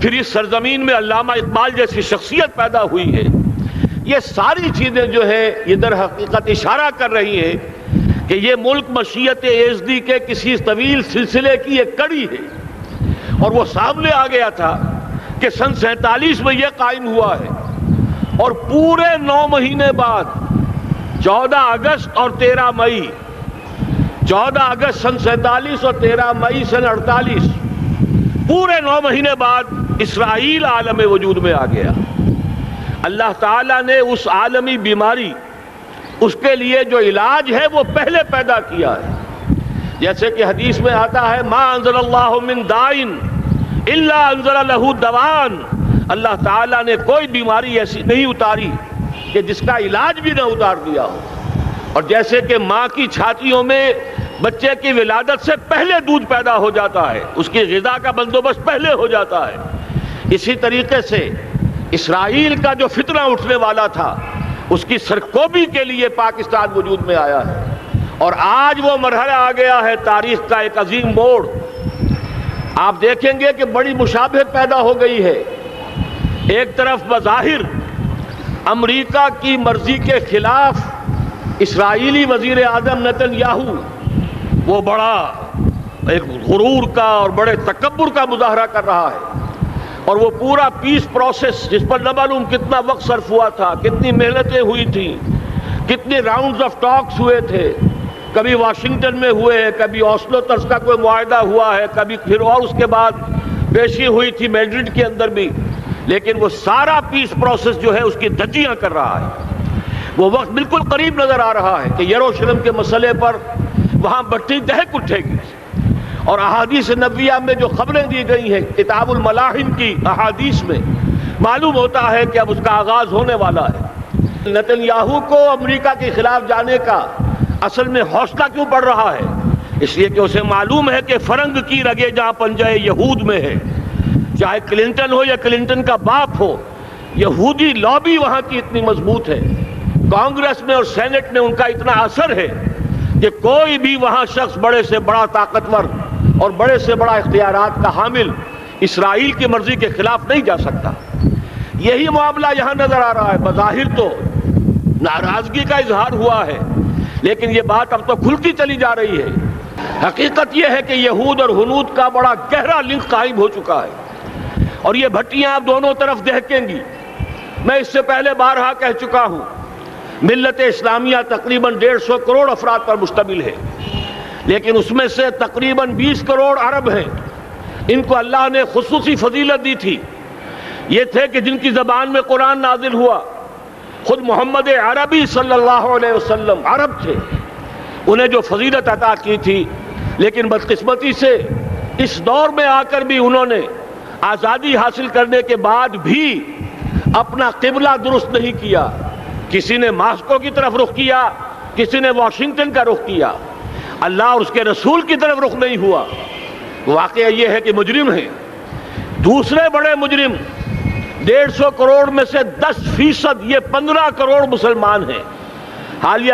پھر اس سرزمین میں علامہ اقبال جیسی شخصیت پیدا ہوئی ہے. یہ ساری چیزیں جو ہے یہ در حقیقت اشارہ کر رہی ہیں کہ یہ ملک مشیت ایزدی کے کسی طویل سلسلے کی ایک کڑی ہے. اور وہ سامنے آ گیا تھا کہ سن 47 میں یہ قائم ہوا ہے، اور پورے 9 مہینے بعد 14 اگست اور 13 مئی 14 اگست سن 47 اور 13 مئی سن 48 پورے 9 مہینے بعد اسرائیل عالم وجود میں آ گیا. اللہ تعالیٰ نے اس عالمی بیماری، اس کے لیے جو علاج ہے وہ پہلے پیدا کیا ہے. جیسے کہ حدیث میں آتا ہے ما انزل اللہ من دائن الا انزل له دوان. اللہ تعالیٰ نے کوئی بیماری ایسی نہیں اتاری کہ جس کا علاج بھی نہ اتار دیا ہو. اور جیسے کہ ماں کی چھاتیوں میں بچے کی ولادت سے پہلے دودھ پیدا ہو جاتا ہے، اس کی غذا کا بندوبست پہلے ہو جاتا ہے، اسی طریقے سے اسرائیل کا جو فتنہ اٹھنے والا تھا اس کی سرکوبی کے لیے پاکستان وجود میں آیا ہے. اور آج وہ مرحلہ آ گیا ہے تاریخ کا ایک عظیم موڑ. آپ دیکھیں گے کہ بڑی مشابہت پیدا ہو گئی ہے. ایک طرف بظاہر امریکہ کی مرضی کے خلاف اسرائیلی وزیر اعظم نتن یاہو وہ بڑا ایک غرور کا اور بڑے تکبر کا مظاہرہ کر رہا ہے، اور وہ پورا پیس پروسیس جس پر نہ معلوم کتنا وقت صرف ہوا تھا، کتنی محنتیں ہوئی تھیں، کتنے راؤنڈز آف ٹاکس ہوئے تھے، کبھی واشنگٹن میں ہوئے ہیں، کبھی اوسلو طرز کا کوئی معاہدہ ہوا ہے، کبھی پھر اور اس کے بعد پیشی ہوئی تھی میڈرڈ کے اندر بھی، لیکن وہ سارا پیس پروسیس جو ہے اس کی دھجیاں کر رہا ہے. وہ وقت بالکل قریب نظر آ رہا ہے کہ یروشلم کے مسئلے پر وہاں بٹی دہک اٹھے گی. اور احادیث نبویہ میں جو خبریں دی گئی ہیں کتاب الملاحم کی احادیث میں معلوم ہوتا ہے کہ اب اس کا آغاز ہونے والا ہے. نتن یاہو کو امریکہ کے خلاف جانے کا اصل میں حوصلہ کیوں پڑ رہا ہے؟ اس لیے کہ اسے معلوم ہے کہ فرنگ کی رگیں جہاں پنجہ یہود میں ہے، چاہے کلنٹن ہو یا کلنٹن کا باپ ہو، یہودی لابی وہاں کی اتنی مضبوط ہے، کانگریس میں اور سینٹ میں ان کا اتنا اثر ہے کہ کوئی بھی وہاں شخص بڑے سے بڑا طاقتور اور بڑے سے بڑا اختیارات کا حامل اسرائیل کی مرضی کے خلاف نہیں جا سکتا. یہی معاملہ یہاں نظر آ رہا ہے. بظاہر تو ناراضگی کا اظہار ہوا ہے، لیکن یہ بات اب تو کھلتی چلی جا رہی ہے. حقیقت یہ ہے کہ یہود اور ہنود کا بڑا گہرا لنک قائم ہو چکا ہے، اور یہ بھٹیاں اب دونوں طرف دہکیں گی. میں اس سے پہلے بارہا کہہ چکا ہوں، ملت اسلامیہ تقریباً 150 کروڑ افراد پر مشتمل ہے، لیکن اس میں سے تقریباً 20 کروڑ عرب ہیں. ان کو اللہ نے خصوصی فضیلت دی تھی. یہ تھے کہ جن کی زبان میں قرآن نازل ہوا، خود محمد عربی صلی اللہ علیہ وسلم عرب تھے، انہیں جو فضیلت عطا کی تھی. لیکن بدقسمتی سے اس دور میں آ کر بھی انہوں نے آزادی حاصل کرنے کے بعد بھی اپنا قبلہ درست نہیں کیا. کسی نے ماسکو کی طرف رخ کیا، کسی نے واشنگٹن کا رخ کیا، اللہ اور اس کے رسول کی طرف رخ نہیں ہوا. واقعہ یہ ہے کہ مجرم ہیں. دوسرے بڑے مجرم 150 کروڑ میں سے 10% یہ 15 کروڑ مسلمان ہیں. حالیہ